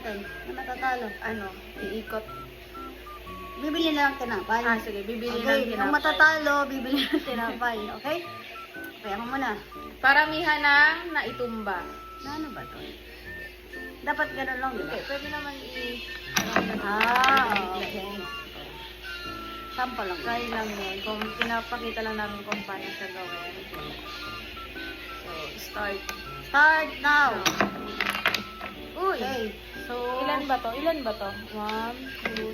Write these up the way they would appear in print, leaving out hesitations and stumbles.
natin? Na matatalo. Ano, iikot. Bibili na lang tinapay. Sige, bibili Okay, ng yung tinapay. matatalo, bibili ng tinapay. Okay? Okay, ako muna. Paramihan ng naitumba. Na ano ba to? Dapat ganun lang, di ba? Okay, pwede naman Okay. Sample lang. try lang yun. Kung pinapakita lang namin kung paano siya gawin. So, start. Start now. Uy! Okay. So, Ilan ba to? 1, 2,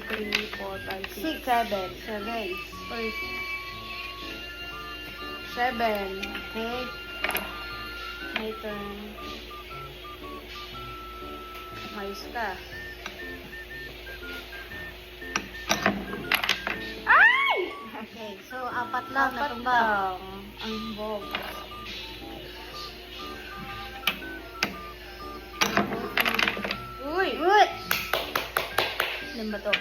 3, 4, 5, 6, 7. 7. First. 7. Okay. My turn. Ayos ka. Ay! Okay. So, apat lang Apat natumba. lang. Ang bog. Uy! Good. Ilan ba to? 2,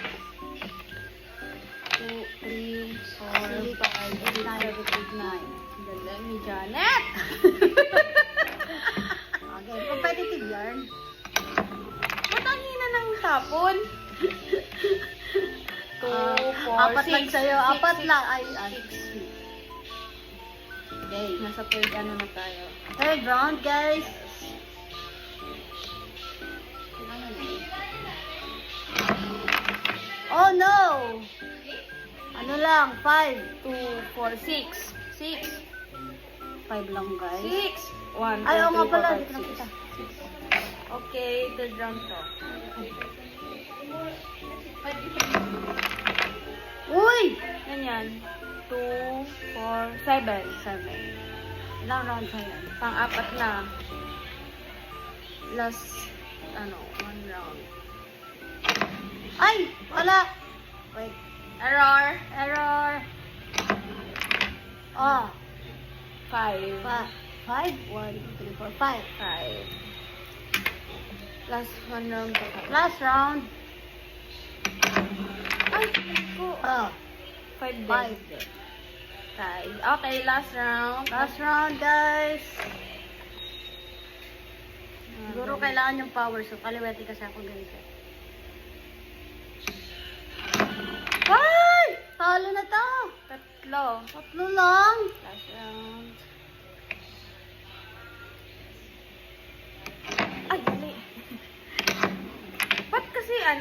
3, 4, 5, 6, 7, 8, 9. Galing ni Janet! Okay. Competitive yarn. Ba't ang hina ng tapon? 2, 4, Apat lang sa'yo. Apat lang. Ay, 6. Okay. Nasa third ano na tayo. Third round, guys. Oh, no! Ano lang? 5. 2, 4, 6. 6. 5 lang, guys. 6. 1, 2, Ay, oo nga 3, pala. 4, Dito 5, nakita. 6. Okay, third round to. Uy! Ganyan. 2, 4, 7. 7. Ilang round pa yan? Pang-apat na. Last, 1 round. Ay! Wala! Wait. Error. Error. Oh. 5. 5? 1, 2, 3, 4, 5. 5. Last 1 round to. Last round. Ay, ko. Oh. 5 din. 5. Tied. Okay, last round. Last round, guys. Siguro kailangan yung power. So, kaliwete kasi ako, guys. Ay! Talo na to. 3. Tatlo lang. Last round. Ay, dali. Ba't kasi 3?